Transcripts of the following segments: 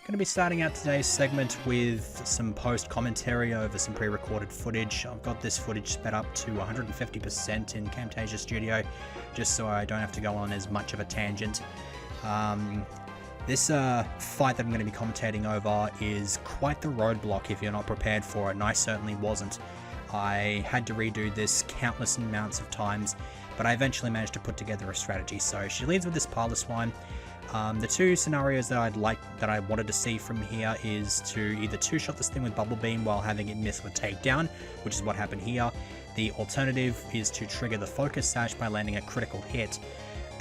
Going to be starting out today's segment with some post commentary over some pre-recorded footage. I've got this footage sped up to 150% in Camtasia Studio, just so I don't have to go on as much of a tangent. This fight that I'm going to be commentating over is quite the roadblock if you're not prepared for it, and I certainly wasn't. I had to redo this countless amounts of times, but I eventually managed to put together a strategy. So she leads with this Piloswine. The two scenarios that I wanted to see from here is to either two-shot this thing with Bubble Beam while having it miss with Takedown, which is what happened here. The alternative is to trigger the Focus Sash by landing a critical hit,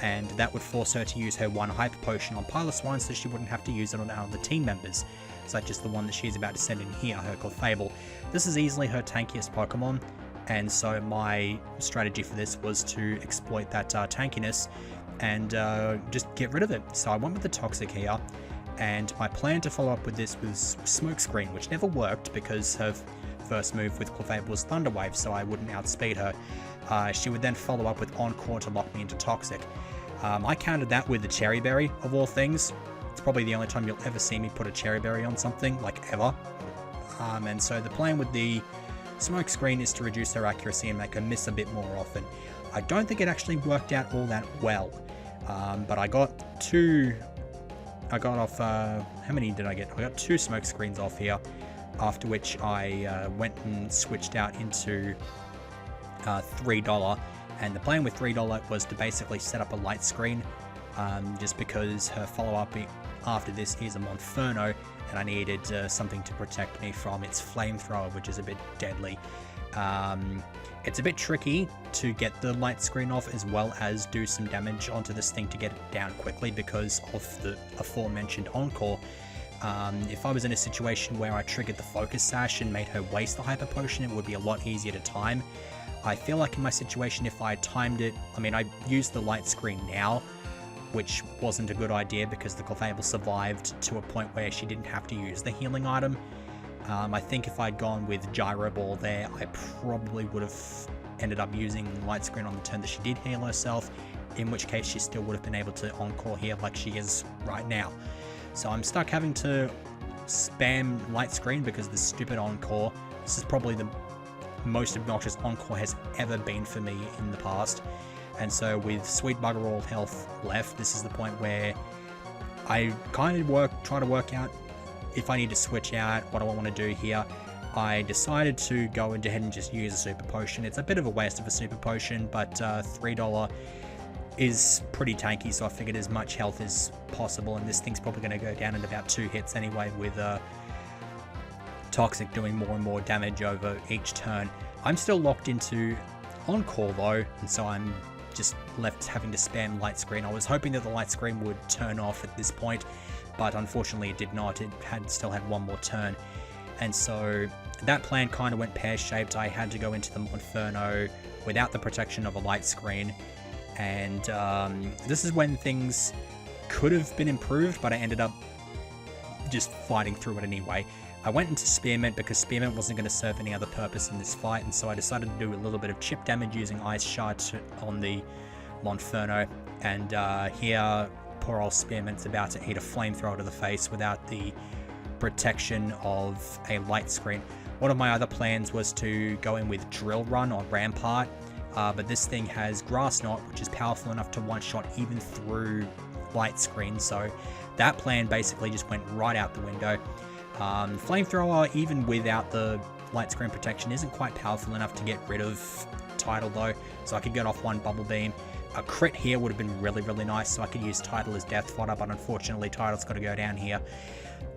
and that would force her to use her one Hyper Potion on Piloswine so she wouldn't have to use it on other team members, such as the one that she's about to send in here, her Clefable. This is easily her tankiest Pokemon, and so my strategy for this was to exploit that tankiness and just get rid of it. So I went with the Toxic here, and my plan to follow up with this was Smokescreen, which never worked because her first move with Clefable was Thunder Wave, so I wouldn't outspeed her. She would then follow up with Encore to lock me into Toxic. I countered that with the Cherry Berry, of all things. It's probably the only time you'll ever see me put a Cherry Berry on something, like ever. And so the plan with the Smokescreen is to reduce her accuracy and make her miss a bit more often. I don't think it actually worked out all that well, but I got off, how many did I get? I got 2 Smokescreens off here, after which I went and switched out into $3, and the plan with $3 was to basically set up a light screen, just because her follow-up after this is a Monferno, and I needed something to protect me from its flamethrower, which is a bit deadly. It's a bit tricky to get the light screen off as well as do some damage onto this thing to get it down quickly because of the aforementioned Encore. If I was in a situation where I triggered the Focus Sash and made her waste the Hyper Potion, it would be a lot easier to time. I feel like in my situation, if I timed it, I mean, I used the light screen now, which wasn't a good idea because the Clefable survived to a point where she didn't have to use the healing item. I think if I'd gone with Gyro Ball there, I probably would have ended up using light screen on the turn that she did heal herself, in which case she still would have been able to Encore here like she is right now. So I'm stuck having to spam light screen because of the stupid Encore. This is probably the most obnoxious Encore has ever been for me in the past. And so with sweet bugger all health left, this is the point where I kind of try to work out if I need to switch out, what do I want to do here. I decided to go ahead and just use a Super Potion. It's a bit of a waste of a Super Potion, but $3 is pretty tanky, so I figured as much health as possible, and this thing's probably going to go down in about 2 hits anyway, with Toxic doing more and more damage over each turn. I'm still locked into Encore though, and so I'm just left having to spam light screen. I was hoping that the light screen would turn off at this point, but unfortunately it did not. It still had one more turn, and so that plan kind of went pear-shaped. I had to go into the Monferno without the protection of a light screen, and this is when things could have been improved, but I ended up just fighting through it anyway. I went into Spearmint because Spearmint wasn't going to serve any other purpose in this fight, and so I decided to do a little bit of chip damage using Ice Shard on the Monferno, and here poor old Spearmint's about to eat a flamethrower to the face without the protection of a light screen. One of my other plans was to go in with Drill Run or Rampart, but this thing has Grass Knot, which is powerful enough to one-shot even through light screen, so that plan basically just went right out the window. Flamethrower, even without the light screen protection, isn't quite powerful enough to get rid of Tidal though, so I could get off one Bubble Beam. A crit here would have been really, really nice, so I could use Tidal as death fodder, but unfortunately Tidal's got to go down here.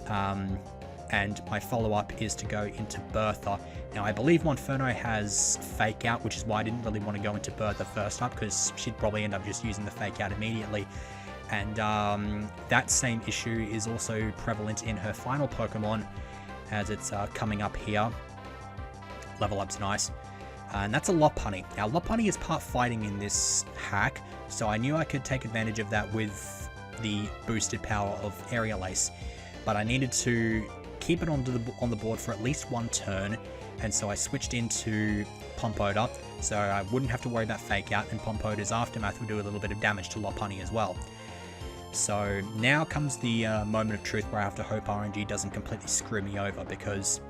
And my follow-up is to go into Bertha. Now, I believe Monferno has Fake Out, which is why I didn't really want to go into Bertha first up, because she'd probably end up just using the Fake Out immediately. And that same issue is also prevalent in her final Pokemon, as it's coming up here. Level up's nice. And that's a Lopunny. Now, Lopunny is part fighting in this hack, so I knew I could take advantage of that with the boosted power of Aerial Ace. But I needed to keep it on the board for at least one turn, and so I switched into Pumpoda, so I wouldn't have to worry about Fake Out, and Pompoda's Aftermath would do a little bit of damage to Lopunny as well. So now comes the moment of truth where I have to hope RNG doesn't completely screw me over, because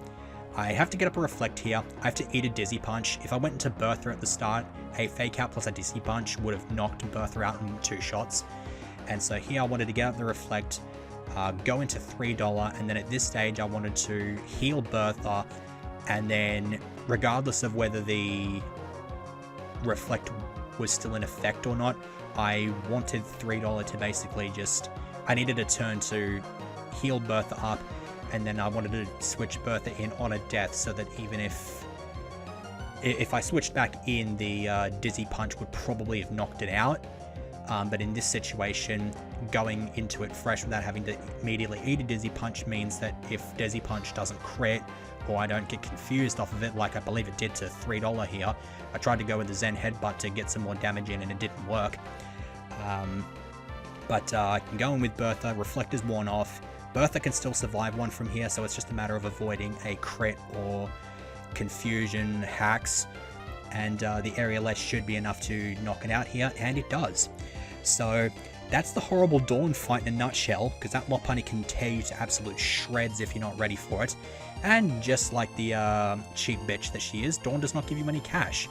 I have to get up a reflect here. I have to eat a dizzy punch. If I went into Bertha at the start, a fake out plus a dizzy punch would have knocked Bertha out in 2 shots. And so here I wanted to get up the reflect, go into $3, and then at this stage I wanted to heal Bertha, and then regardless of whether the reflect was still in effect or not, I wanted $3 to basically just, I needed a turn to heal Bertha up, and then I wanted to switch Bertha in on a death, so that even if I switched back in, the dizzy punch would probably have knocked it out. But in this situation, going into it fresh without having to immediately eat a dizzy punch means that if dizzy punch doesn't crit, or I don't get confused off of it like I believe it did to $3 here. I tried to go with the Zen Headbutt to get some more damage in and it didn't work. But I can go in with Bertha, Reflect is worn off. Bertha can still survive one from here, so it's just a matter of avoiding a crit or confusion hacks. And the area less should be enough to knock it out here, and it does. So that's the horrible Dawn fight in a nutshell, because that Lopunny can tear you to absolute shreds if you're not ready for it. And just like the cheap bitch that she is, Dawn does not give you any cash.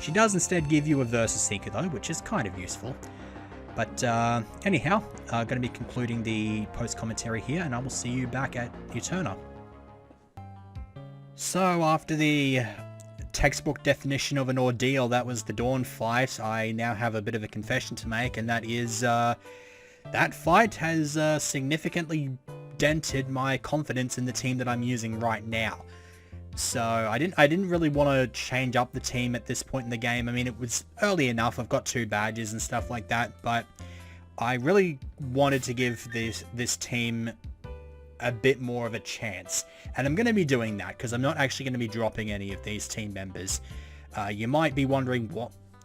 She does instead give you a Versus Seeker though, which is kind of useful. But anyhow, going to be concluding the post-commentary here, and I will see you back at Eterna. So after the textbook definition of an ordeal that was the Dawn fight, I now have a bit of a confession to make, and that is that fight has significantly dented my confidence in the team that I'm using right now. So I didn't really want to change up the team at this point in the game. I mean, it was early enough. I've got 2 badges and stuff like that, but I really wanted to give this team a bit more of a chance, and I'm going to be doing that because I'm not actually going to be dropping any of these team members. You might be wondering,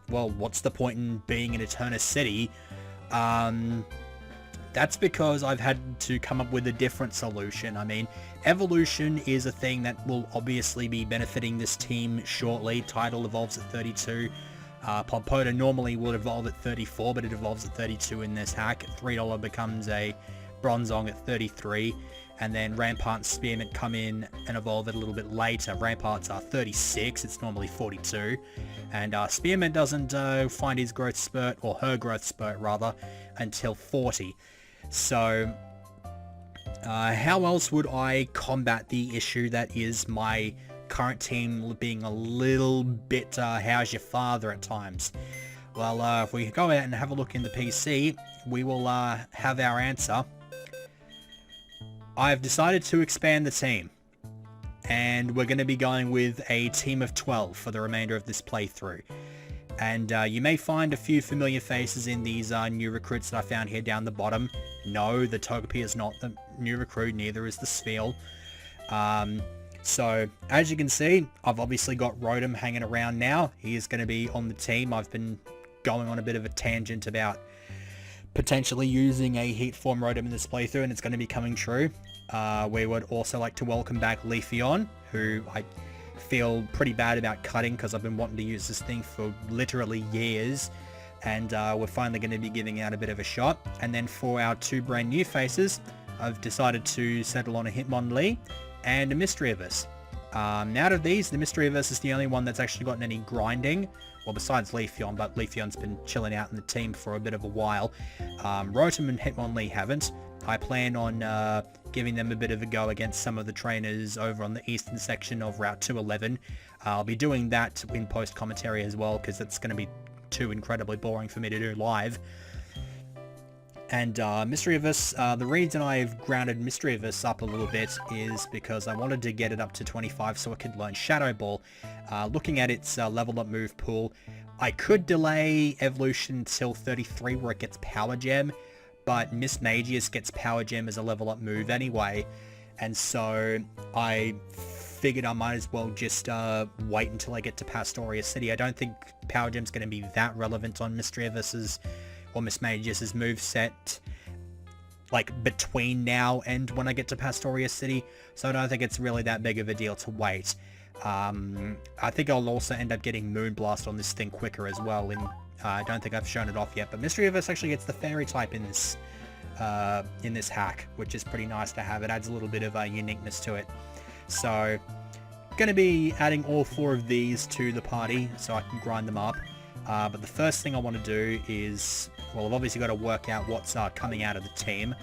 what's the point in being in Eterna City? That's because I've had to come up with a different solution. I mean, evolution is a thing that will obviously be benefiting this team shortly. Tidal evolves at 32. Podpoda normally would evolve at 34, but it evolves at 32 in this hack. $3 becomes a Bronzong at 33, and then Rampart and Spearmint come in and evolve it a little bit later. Ramparts are 36, it's normally 42, and Spearmint doesn't find his growth spurt, or her growth spurt rather, until 40. So how else would I combat the issue that is my current team being a little bit how's your father at times? Well, if we go out and have a look in the PC, we will have our answer. I've decided to expand the team, and we're going to be going with a team of 12 for the remainder of this playthrough. And you may find a few familiar faces in these new recruits that I found here down the bottom. No, the Togepi is not the new recruit, neither is the Spheal. So, as you can see, I've obviously got Rotom hanging around now. He is going to be on the team. I've been going on a bit of a tangent about potentially using a Heat Form Rotom in this playthrough, and it's going to be coming true. We would also like to welcome back Leafeon, who I feel pretty bad about cutting because I've been wanting to use this thing for literally years, and we're finally going to be giving out a bit of a shot. And then for our 2 brand new faces, I've decided to settle on a Hitmonlee and a Misdreavus. Out of these, the Misdreavus is the only one that's actually gotten any grinding. Well, besides Leafeon, but Leafeon's been chilling out in the team for a bit of a while. Rotom and Hitmonlee haven't. I plan on giving them a bit of a go against some of the trainers over on the eastern section of Route 211. I'll be doing that in post-commentary as well, because it's going to be too incredibly boring for me to do live. And Misdreavus, the reason I've grounded Misdreavus up a little bit is because I wanted to get it up to 25 so it could learn Shadow Ball. Looking at its level up move pool, I could delay evolution until 33 where it gets Power Gem, but Miss Magius gets Power Gem as a level up move anyway, and so I figured I might as well just wait until I get to Pastoria City. I don't think Power Gem's going to be that relevant on Misdreavus's or Miss Magius's moveset, like between now and when I get to Pastoria City, so I don't think it's really that big of a deal to wait. I think I'll also end up getting Moonblast on this thing quicker as well, and I don't think I've shown it off yet, but Misdreavus actually gets the Fairy type in this in this hack, which is pretty nice to have. It adds a little bit of uniqueness to it. So going to be adding all 4 of these to the party so I can grind them up. But the first thing I want to do is, well, I've obviously got to work out what's coming out of the team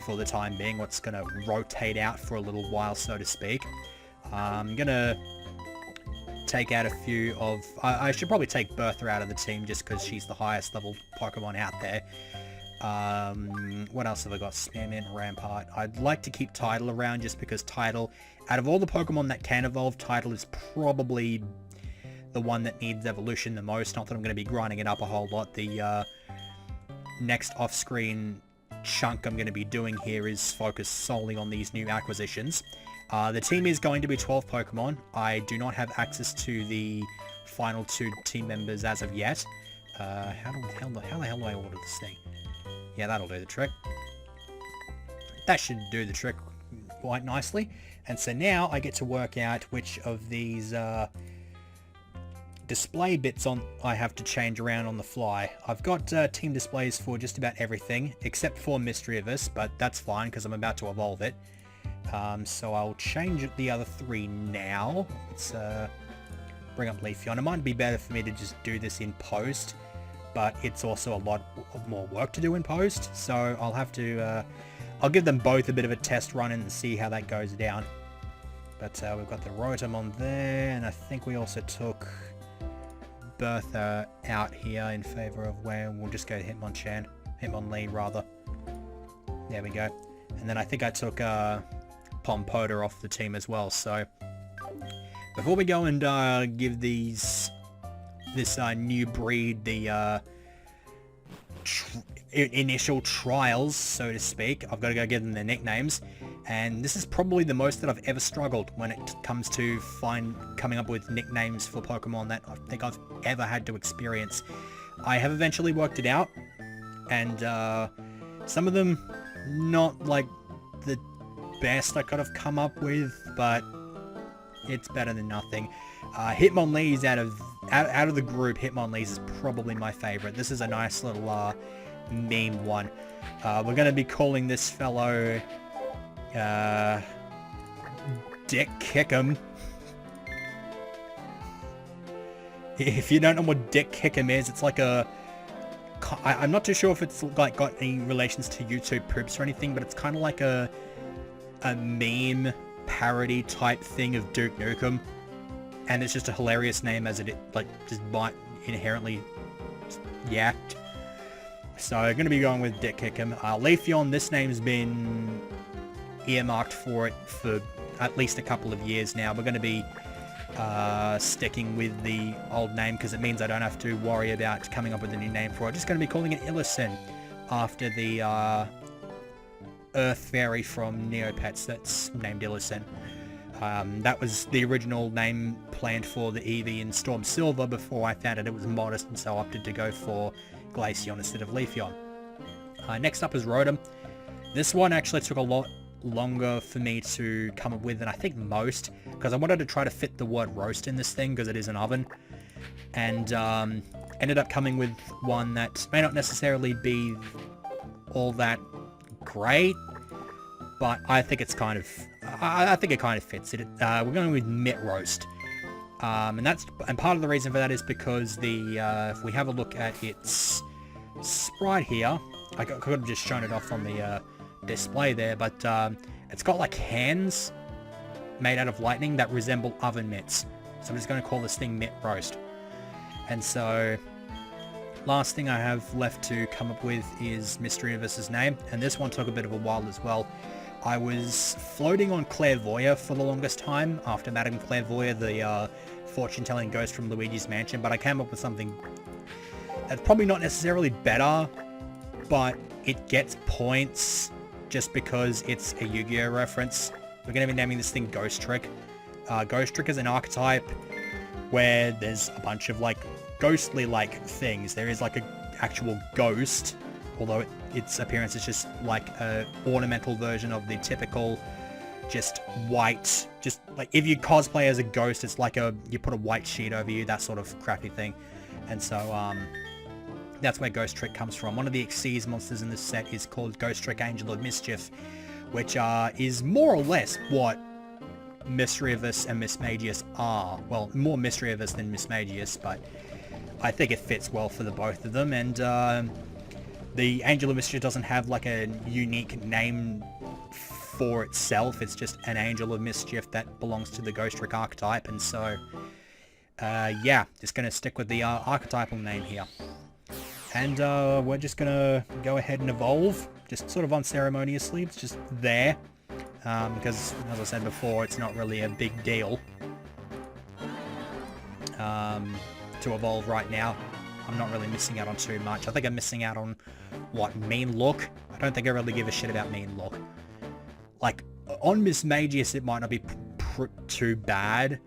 for the time being, what's going to rotate out for a little while, so to speak. I'm going to take out a few of... I should probably take Bertha out of the team just because she's the highest level Pokemon out there. What else have I got? Spearmint, Rampart. I'd like to keep Tidal around just because Tidal, out of all the Pokemon that can evolve, Tidal is probably the one that needs evolution the most. Not that I'm going to be grinding it up a whole lot. The next off-screen chunk I'm going to be doing here is focused solely on these new acquisitions. The team is going to be 12 Pokemon. I do not have access to the final 2 team members as of yet. How the hell do I order this thing? Yeah, that'll do the trick. That should do the trick quite nicely. And so now I get to work out which of these display bits I have to change around on the fly. I've got team displays for just about everything except for Mischievous, but that's fine because I'm about to evolve it. So I'll change the other 3 now. Let's bring up Leafeon. It might be better for me to just do this in post, but it's also a lot more work to do in post, so I'll have to I'll give them both a bit of a test run and see how that goes down. But we've got the Rotom there, and I think we also took Bertha out here in favor of where we'll just go to Hitmonlee rather. There we go. And then I think I took Pompoda off the team as well. So before we go and give this new breed the initial trials, so to speak, I've got to go give them their nicknames. And this is probably the most that I've ever struggled when it comes to coming up with nicknames for Pokemon that I think I've ever had to experience. I have eventually worked it out, and some of them not like the best I could have come up with, but it's better than nothing. Hitmonlee's out of the group, Hitmonlee's is probably my favorite. This is a nice little meme one. We're going to be calling this fellow Dick Kickham. If you don't know what Dick Kickham is, it's like I'm not too sure if it's like got any relations to YouTube poops or anything, but it's kind of like a meme parody type thing of Duke Nukem, and it's just a hilarious name as it like just might inherently, yeah. So I'm going to be going with Dick Kickham. Leafeon, this name's been earmarked for it for at least a couple of years now. We're going to be sticking with the old name because it means I don't have to worry about coming up with a new name for it. Just going to be calling it Illison after the Earth Fairy from Neopets that's named Illison. That was the original name planned for the Eevee in Storm Silver before I found it was modest, and so I opted to go for Glaceon instead of Leafeon. Next up is Rotom. This one actually took a lot longer for me to come up with than I think most, because I wanted to try to fit the word roast in this thing because it is an oven, and ended up coming with one that may not necessarily be all that great, but I think it's kind of I think it kind of fits it. We're going with Mitt Roast, and part of the reason for that is because if we have a look at its sprite here, I could have just shown it off on the display there, but it's got like hands made out of lightning that resemble oven mitts. So I'm just going to call this thing Mitt Roast. And so last thing I have left to come up with is Mischievous's name, and this one took a bit of a while as well. I was floating on Clairvoyant for the longest time after Madame Clairvoyant, the fortune-telling ghost from Luigi's Mansion, but I came up with something that's probably not necessarily better, but it gets points just because it's a Yu-Gi-Oh reference. We're going to be naming this thing Ghost Trick. Ghost Trick is an archetype where there's a bunch of like ghostly-like things. There is like an actual ghost, although its appearance is just like a ornamental version of the typical just white, just like if you cosplay as a ghost, it's like you put a white sheet over you, that sort of crappy thing. And so that's where Ghost Trick comes from. One of the Xyz monsters in this set is called Ghost Trick Angel of Mischief, which is more or less what Mischievous and Mismagius are. Well, more Mischievous than Mismagius, but I think it fits well for the both of them. And the Angel of Mischief doesn't have like a unique name for itself. It's just an Angel of Mischief that belongs to the Ghost Trick archetype. And so, yeah, just going to stick with the archetypal name here. And we're just going to go ahead and evolve, just sort of unceremoniously. It's just there. Because, as I said before, it's not really a big deal to evolve right now. I'm not really missing out on too much. I think I'm missing out on, what, mean look? I don't think I really give a shit about mean look. Like, on Mismagius, it might not be too bad,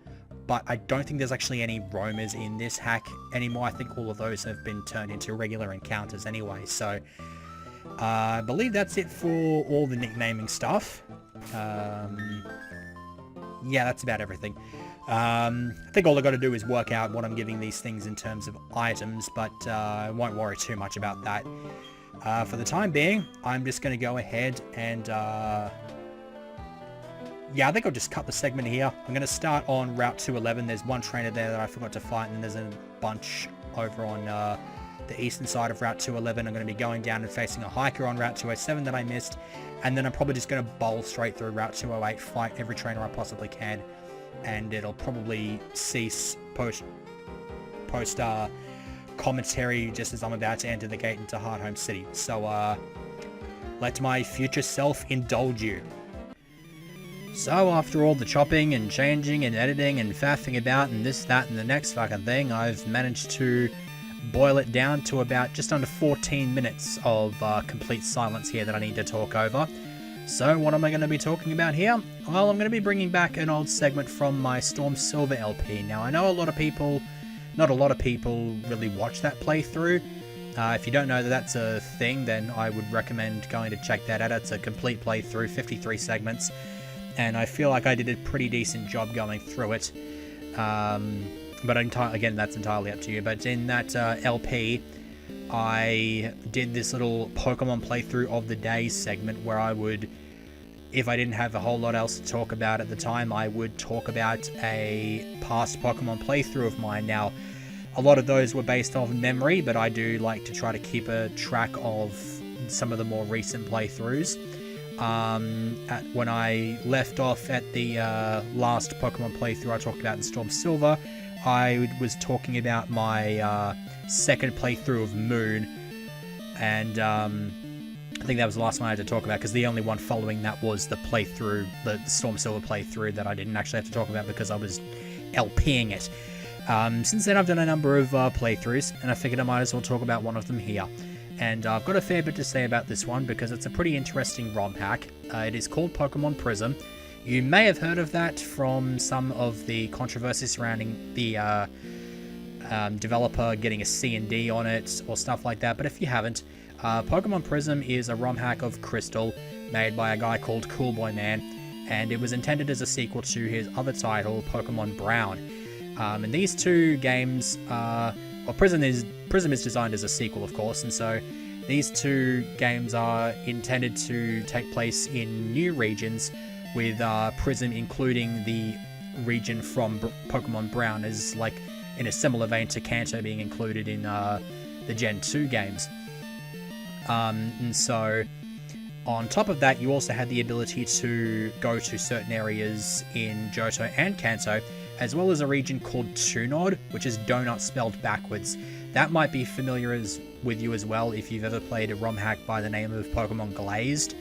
but I don't think there's actually any roamers in this hack anymore. I think all of those have been turned into regular encounters anyway, so I believe that's it for all the nicknaming stuff. Yeah, that's about everything. I think all I got to do is work out what I'm giving these things in terms of items, but I won't worry too much about that. For the time being, I'm just going to go ahead and yeah, I think I'll just cut the segment here. I'm going to start on Route 211. There's one trainer there that I forgot to fight, and then there's a bunch over on the eastern side of Route 211. I'm going to be going down and facing a hiker on Route 207 that I missed, and then I'm probably just going to bowl straight through Route 208, fight every trainer I possibly can, and it'll probably cease post commentary just as I'm about to enter the gate into Hardhome City. So let my future self indulge you. So after all the chopping and changing and editing and faffing about and this, that, and the next fucking thing, I've managed to boil it down to about just under 14 minutes of complete silence here that I need to talk over. So what am I going to be talking about here? Well, I'm going to be bringing back an old segment from my Storm Silver LP. Now, I know a lot of people, not a lot of people really watch that playthrough. If you don't know that that's a thing, then I would recommend going to check that out. It's a complete playthrough, 53 segments. And I feel like I did a pretty decent job going through it. But again, that's entirely up to you. But in that LP, I did this little Pokemon playthrough of the day segment where I would, if I didn't have a whole lot else to talk about at the time, I would talk about a past Pokemon playthrough of mine. Now, a lot of those were based off memory, but I do like to try to keep a track of some of the more recent playthroughs. When I left off at the last Pokemon playthrough I talked about in Storm Silver, I was talking about my second playthrough of Moon, and I think that was the last one I had to talk about, because the only one following that was the playthrough, the Storm Silver playthrough, that I didn't actually have to talk about because I was LPing it. Since then I've done a number of playthroughs, and I figured I might as well talk about one of them here. And I've got a fair bit to say about this one because it's a pretty interesting ROM hack. It is called Pokemon Prism. You may have heard of that from some of the controversy surrounding the developer getting a C&D on it or stuff like that, but if you haven't, Pokemon Prism is a ROM hack of Crystal made by a guy called Coolboy Man, and it was intended as a sequel to his other title, Pokemon Brown. And these two games well, Prism is designed as a sequel, of course, and so these two games are intended to take place in new regions, with Prism including the region from Pokemon Brown, as like in a similar vein to Kanto being included in the Gen 2 games. And so on top of that, you also had the ability to go to certain areas in Johto and Kanto, as well as a region called Tunod, which is donut spelled backwards. That might be familiar with you as well if you've ever played a ROM hack by the name of Pokemon Glazed.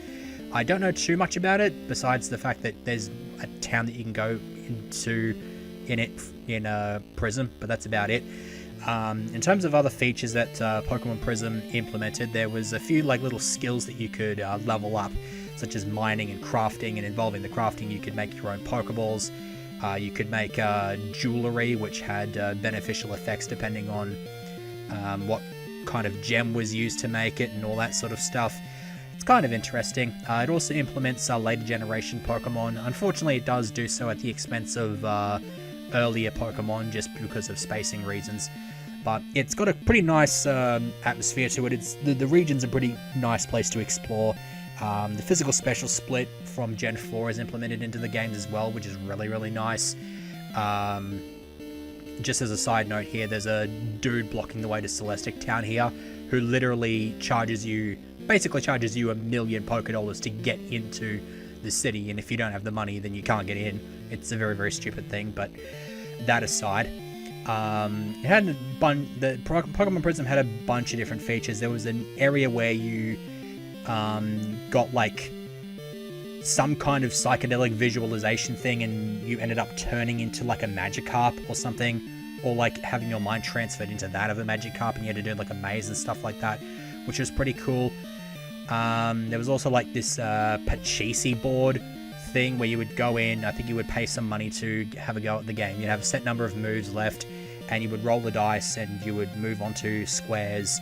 I don't know too much about it, besides the fact that there's a town that you can go into in Prism, but that's about it. In terms of other features that Pokemon Prism implemented, there was a few like little skills that you could level up, such as mining and crafting, and involving the crafting you could make your own Pokeballs. You could make jewelry, which had beneficial effects depending on what kind of gem was used to make it and all that sort of stuff. It's kind of interesting. It also implements later generation Pokemon. Unfortunately, it does do so at the expense of earlier Pokemon, just because of spacing reasons. But it's got a pretty nice atmosphere to it. The region's a pretty nice place to explore. The physical special split from Gen 4 is implemented into the games as well, which is really, really nice. Just as a side note here, there's a dude blocking the way to Celestic Town here who literally basically charges you $1 million Poké to get into the city, and if you don't have the money, then you can't get in. It's a very, very stupid thing, but that aside, it had the Pokemon Prism had a bunch of different features. There was an area where you got like some kind of psychedelic visualization thing, and you ended up turning into like a Magikarp or something, or like having your mind transferred into that of a Magikarp, and you had to do like a maze and stuff like that, which was pretty cool. There was also like this Pachisi board thing where you would go in. I think you would pay some money to have a go at the game. You'd have a set number of moves left, and you would roll the dice, and you would move onto squares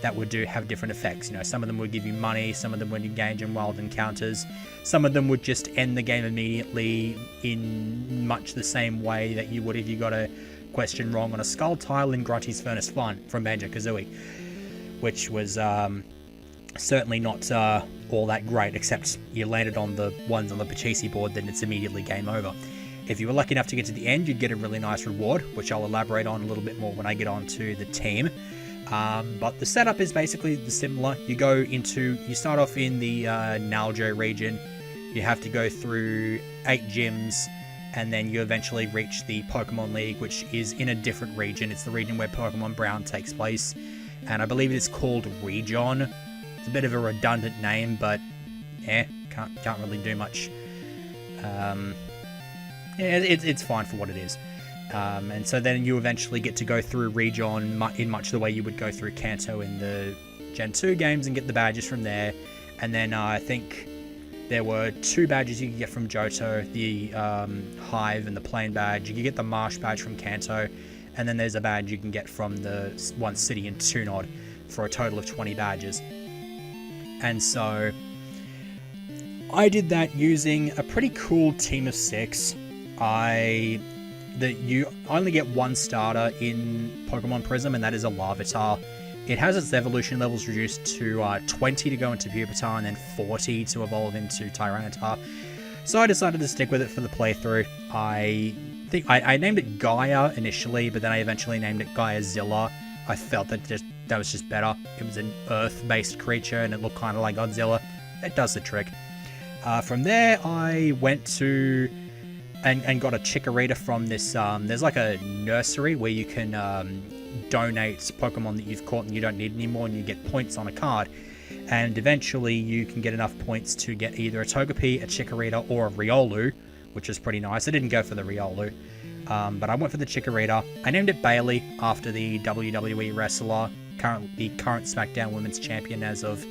that would have different effects. You know, some of them would give you money, some of them would engage in wild encounters, some of them would just end the game immediately in much the same way that you would if you got a question wrong on a skull tile in Grunty's Furnace Fun from Banjo-Kazooie, which was certainly not all that great, except you landed on the ones on the Pachisi board, then it's immediately game over. If you were lucky enough to get to the end, you'd get a really nice reward, which I'll elaborate on a little bit more when I get on to the team. But the setup is basically similar. You start off in the Naljo region. You have to go through 8 gyms, and then you eventually reach the Pokemon League, which is in a different region. It's the region where Pokemon Brown takes place, and I believe it's called Region. It's a bit of a redundant name, but can't really do much. It's fine for what it is. And so then you eventually get to go through Region in much the way you would go through Kanto in the Gen 2 games and get the badges from there. And then I think there were 2 badges you could get from Johto, the Hive and the Plain badge. You could get the Marsh badge from Kanto, and then there's a badge you can get from the one city in Tunod for a total of 20 badges. And so I did that using a pretty cool team of 6. You only get 1 starter in Pokemon Prism, and that is a Larvitar. It has its evolution levels reduced to 20 to go into Pupitar, and then 40 to evolve into Tyranitar. So I decided to stick with it for the playthrough. I think I named it Gaia initially, but then I eventually named it Gaiazilla. I felt that was just better. It was an Earth-based creature, and it looked kind of like Godzilla. It does the trick. From there, I went to and got a Chikorita from this. There's like a nursery where you can donate Pokemon that you've caught and you don't need anymore, and you get points on a card. And eventually, you can get enough points to get either a Togepi, a Chikorita, or a Riolu, which is pretty nice. I didn't go for the Riolu, but I went for the Chikorita. I named it Bailey after the WWE wrestler, the current SmackDown Women's Champion as of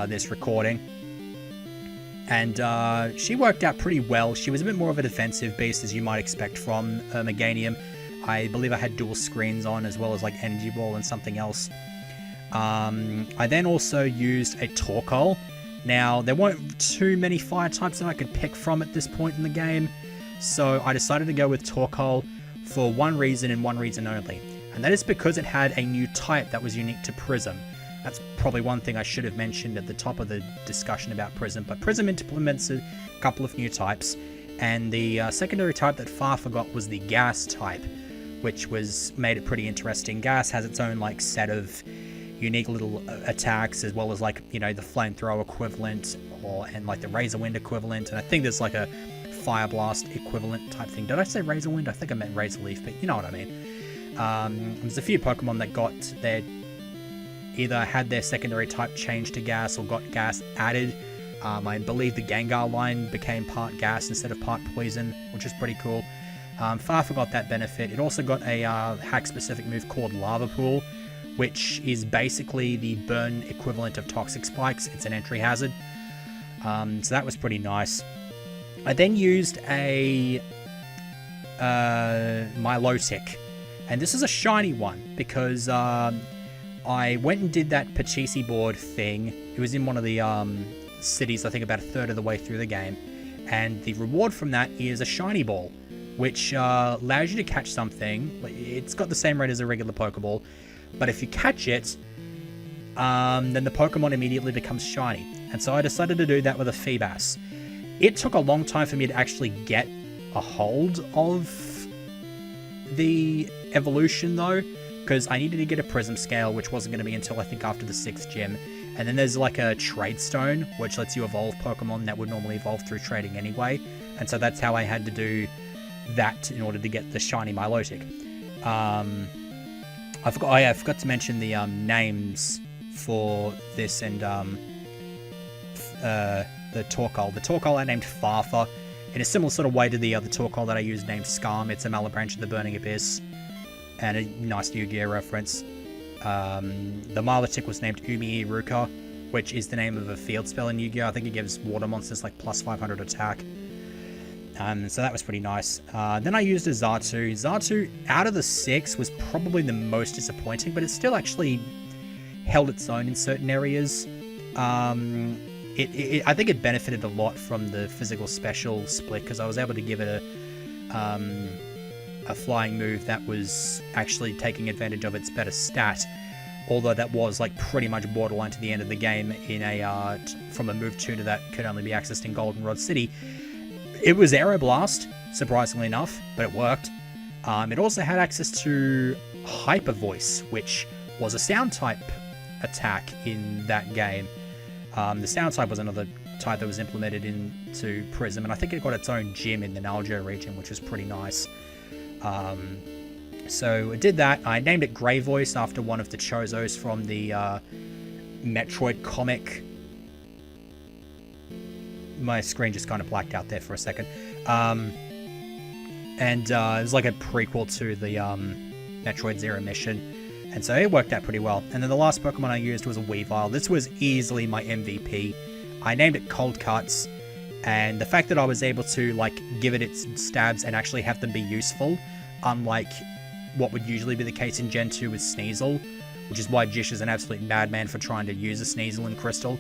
this recording. And she worked out pretty well. She was a bit more of a defensive beast, as you might expect from Meganium. I believe I had dual screens on, as well as like Energy Ball and something else. I then also used a Torkoal. Now, there weren't too many fire types that I could pick from at this point in the game, so I decided to go with Torkoal for one reason and one reason only. And that is because it had a new type that was unique to Prism. That's probably one thing I should have mentioned at the top of the discussion about Prism, but Prism implements a couple of new types, and the secondary type that Farfa got was the Gas type, which made it pretty interesting. Gas has its own like set of unique little attacks, as well as like, you know, the Flamethrower equivalent and like the Razor Wind equivalent, and I think there's like a Fire Blast equivalent type thing. Did I say Razor Wind? I think I meant Razor Leaf, but you know what I mean. There's a few Pokemon that got either had their secondary type changed to Gas or got Gas added. I believe the Gengar line became part Gas instead of part Poison, which is pretty cool. Farfa got that benefit. It also got a hack-specific move called Lava Pool, which is basically the burn equivalent of Toxic Spikes. It's an entry hazard. So that was pretty nice. I then used a Milotic, and this is a shiny one because I went and did that Pachisi board thing. It was in one of the cities, I think about a third of the way through the game, and the reward from that is a shiny ball, which allows you to catch something. It's got the same rate as a regular Pokeball, but if you catch it, then the Pokemon immediately becomes shiny. And so I decided to do that with a Feebas. It took a long time for me to actually get a hold of the evolution though, because I needed to get a Prism Scale, which wasn't going to be until I think after the 6th gym. And then there's like a Trade Stone, which lets you evolve Pokemon that would normally evolve through trading anyway. And so that's how I had to do that in order to get the shiny Milotic. I forgot to mention the names for this and the Torkoal. The Torkoal I named Farfa in a similar sort of way to the other Torkoal that I used named Skarm. It's a Malabranch of the Burning Abyss and a nice Yu-Gi-Oh reference. The Milotic was named Umi Iruka, which is the name of a field spell in Yu-Gi-Oh! I think it gives water monsters like plus 500 attack. So that was pretty nice. Then I used a Xatu. Xatu, out of the 6, was probably the most disappointing, but it still actually held its own in certain areas. I think it benefited a lot from the physical special split, because I was able to give it a flying move that was actually taking advantage of its better stat, although that was like pretty much borderline to the end of the game in a from a move tuner that could only be accessed in Goldenrod City. It was Aeroblast, surprisingly enough, but it worked. It also had access to Hyper Voice, which was a sound type attack in that game. The sound type was another type that was implemented into Prism, and I think it got its own gym in the Naljo region, which was pretty nice. So I did that. I named it Grey Voice after one of the Chozos from the Metroid comic. My screen just kind of blacked out there for a second. It was like a prequel to the Metroid Zero mission. And so it worked out pretty well. And then the last Pokemon I used was a Weavile. This was easily my MVP. I named it Cold Cuts. And the fact that I was able to like give it its stabs and actually have them be useful, unlike what would usually be the case in Gen 2 with Sneasel, which is why Jish is an absolute madman for trying to use a Sneasel in Crystal.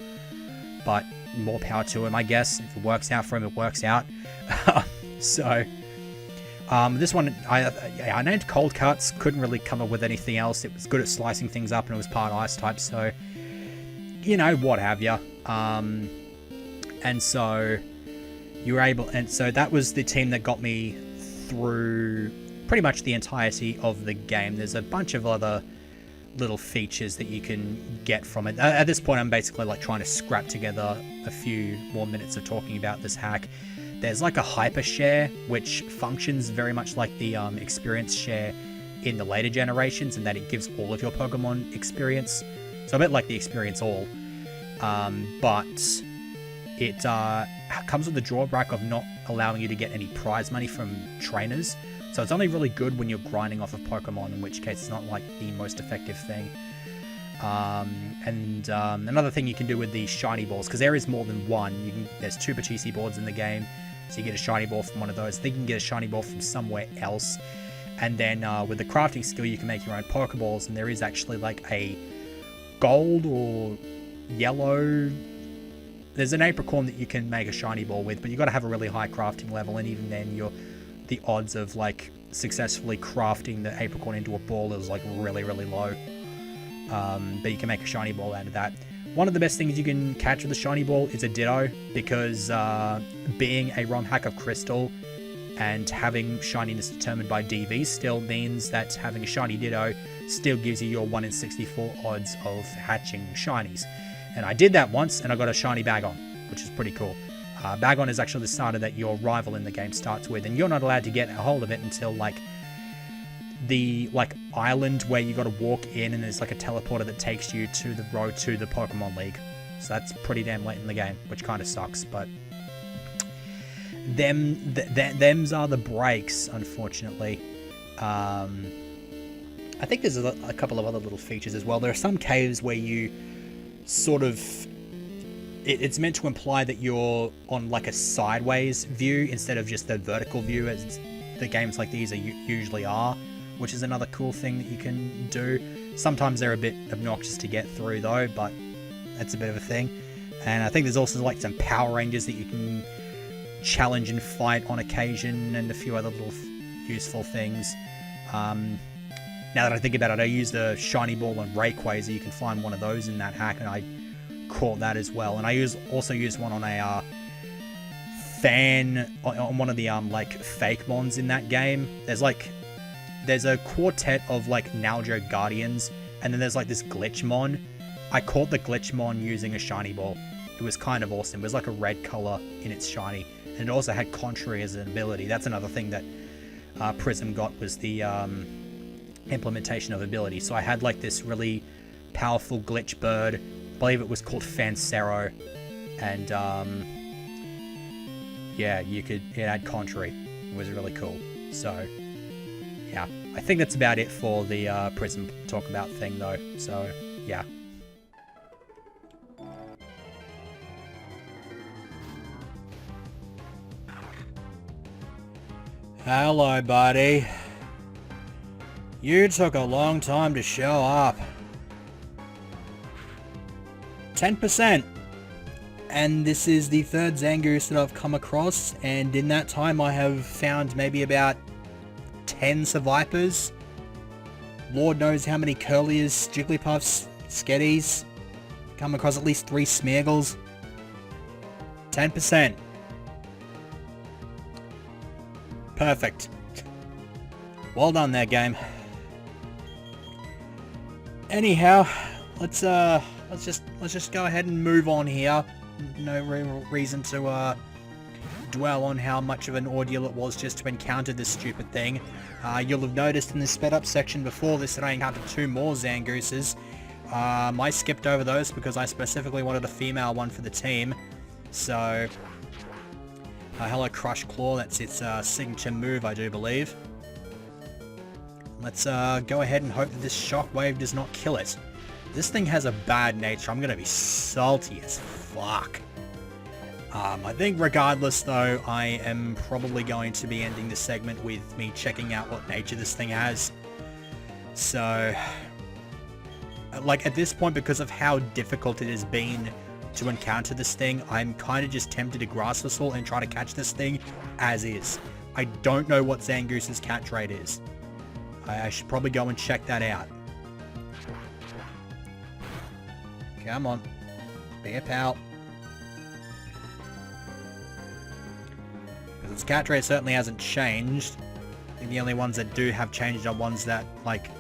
But more power to him, I guess. If it works out for him, it works out. This one, I named Cold Cuts. Couldn't really come up with anything else. It was good at slicing things up, and it was part Ice type, so, you know, what have you. And so you were able, and so that was the team that got me through pretty much the entirety of the game. There's a bunch of other little features that you can get from it. At this point, I'm basically like trying to scrap together a few more minutes of talking about this hack. There's like a hyper share, which functions very much like the experience share in the later generations, in that it gives all of your Pokemon experience. So a bit like the experience all, but it comes with the drawback of not allowing you to get any prize money from trainers. So it's only really good when you're grinding off of Pokemon, in which case it's not like the most effective thing. Another thing you can do with the shiny balls, because there is more than one. There's 2 Pachisi boards in the game, so you get a shiny ball from one of those. I think you can get a shiny ball from somewhere else. And then with the crafting skill, you can make your own Pokeballs, and there is actually like a gold or yellow. There's an apricorn that you can make a shiny ball with, but you've got to have a really high crafting level, and even then the odds of like successfully crafting the apricorn into a ball is like really, really low. But you can make a shiny ball out of that. One of the best things you can catch with a shiny ball is a Ditto, because being a ROM hack of Crystal and having shininess determined by DV still means that having a shiny Ditto still gives you your 1 in 64 odds of hatching shinies. And I did that once, and I got a shiny Bagon, which is pretty cool. Bagon is actually the starter that your rival in the game starts with, and you're not allowed to get a hold of it until like the island where you got to walk in, and there's like a teleporter that takes you to the road to the Pokemon League. So that's pretty damn late in the game, which kind of sucks, but them's are the breaks, unfortunately. I think there's a couple of other little features as well. There are some caves where you sort of, it's meant to imply that you're on like a sideways view instead of just the vertical view as the games like these usually are, which is another cool thing that you can do. Sometimes they're a bit obnoxious to get through though, but that's a bit of a thing. And I think there's also like some Power Rangers that you can challenge and fight on occasion, and a few other little useful things. Now that I think about it, I used a shiny ball on Rayquaza. You can find one of those in that hack, and I caught that as well. And I also used one on a on one of the like fake mons in that game. There's a quartet of like Naljo Guardians, and then there's like this glitch mon. I caught the glitch mon using a shiny ball. It was kind of awesome. It was like a red color in its shiny, and it also had Contrary as an ability. That's another thing that Prism got, was the implementation of ability. So I had like this really powerful glitch bird. I believe it was called Fancero, and yeah, it had Contrary. It was really cool. So yeah, I think that's about it for the Prism talk about thing though. So yeah. Hello, buddy. You took a long time to show up. 10%. And this is the third Zangoose that I've come across, and in that time I have found maybe about 10 Survivors. Lord knows how many Curliers, Jigglypuffs, Sketties. Come across at least 3 Smeargles. 10%. Perfect. Well done there, game. Anyhow, let's just go ahead and move on here. No reason to dwell on how much of an ordeal it was just to encounter this stupid thing. You'll have noticed in the sped up section before this that I encountered 2 more Zangooses. I skipped over those because I specifically wanted a female one for the team. So hello Crush Claw, that's its signature move, I do believe. Let's go ahead and hope that this shockwave does not kill it. This thing has a bad nature. I'm going to be salty as fuck. I think regardless though, I am probably going to be ending this segment with me checking out what nature this thing has. So, like at this point, because of how difficult it has been to encounter this thing, I'm kind of just tempted to Grass Whistle and try to catch this thing as is. I don't know what Zangoose's catch rate is. I should probably go and check that out. Come on. Be a pal. Because its catch rate certainly hasn't changed. I think the only ones that do have changed are ones that, like,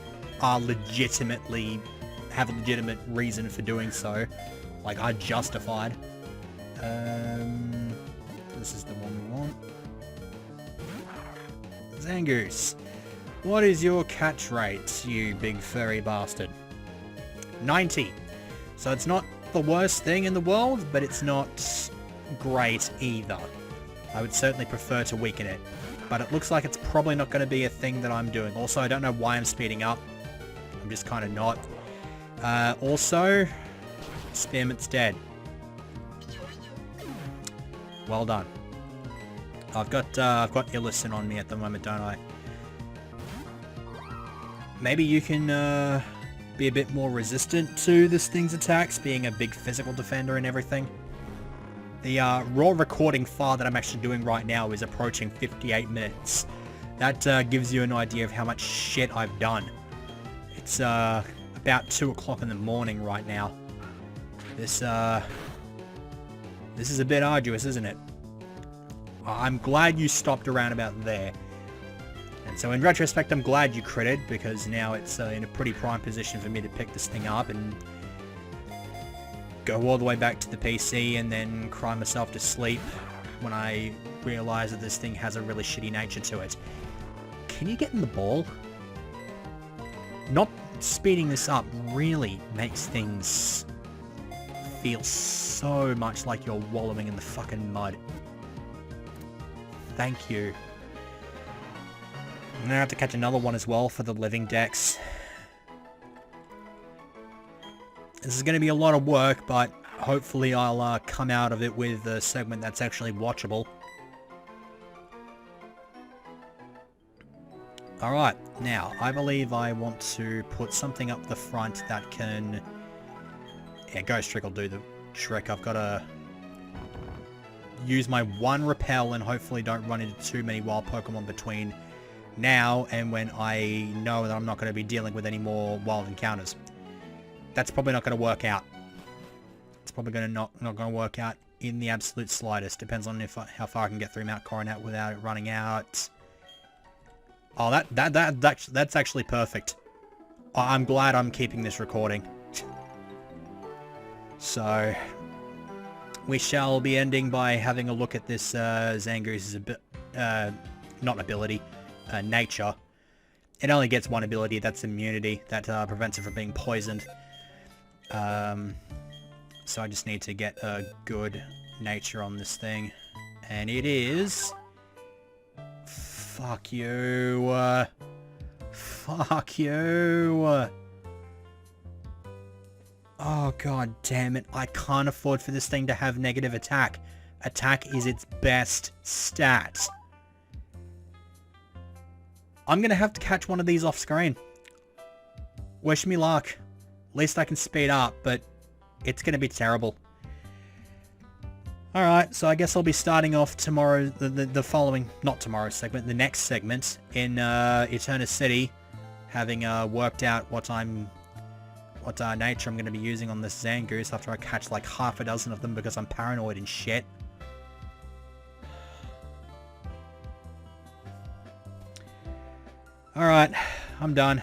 are legitimately... have a legitimate reason for doing so. Like, are justified. This is the one we want. Zangoose. What is your catch rate, you big furry bastard? 90. So it's not the worst thing in the world, but it's not great either. I would certainly prefer to weaken it. But it looks like it's probably not going to be a thing that I'm doing. Also, I don't know why I'm speeding up. I'm just kind of not. Also... Spearmint's dead. Well done. I've got Illison on me at the moment, don't I? Maybe you can be a bit more resistant to this thing's attacks, being a big physical defender and everything. The raw recording file that I'm actually doing right now is approaching 58 minutes. That gives you an idea of how much shit I've done. It's about 2 o'clock in the morning right now. This is a bit arduous, isn't it? I'm glad you stopped around about there. And so in retrospect, I'm glad you critted, because now it's in a pretty prime position for me to pick this thing up and go all the way back to the PC and then cry myself to sleep when I realise that this thing has a really shitty nature to it. Can you get in the ball? Not speeding this up really makes things... feel so much like you're wallowing in the fucking mud. Thank you. I'm gonna have to catch another one as well for the living decks. This is gonna be a lot of work, but hopefully I'll come out of it with a segment that's actually watchable. Alright, now, I believe I want to put something up the front that can... Yeah, Ghost Trick will do the trick. I've got a use my one repel and hopefully don't run into too many wild Pokemon between now and when I know that I'm not going to be dealing with any more wild encounters. That's probably not going to work out. It's probably going to not going to work out in the absolute slightest. Depends on how far I can get through Mount Coronet without it running out. Oh, that's actually perfect. I'm glad I'm keeping this recording. So, we shall be ending by having a look at this Zangoose's not ability, nature. It only gets one ability, that's immunity, that prevents it from being poisoned. So I just need to get a good nature on this thing. And it is... Fuck you. Fuck you. Oh, god damn it. I can't afford for this thing to have negative attack. Attack is its best stat. I'm going to have to catch one of these off screen. Wish me luck. At least I can speed up, but it's going to be terrible. Alright, so I guess I'll be starting off tomorrow, the following, not tomorrow's segment, the next segment in Eterna City, having worked out what nature I'm going to be using on this Zangoose after I catch like half a dozen of them because I'm paranoid and shit. Alright, I'm done.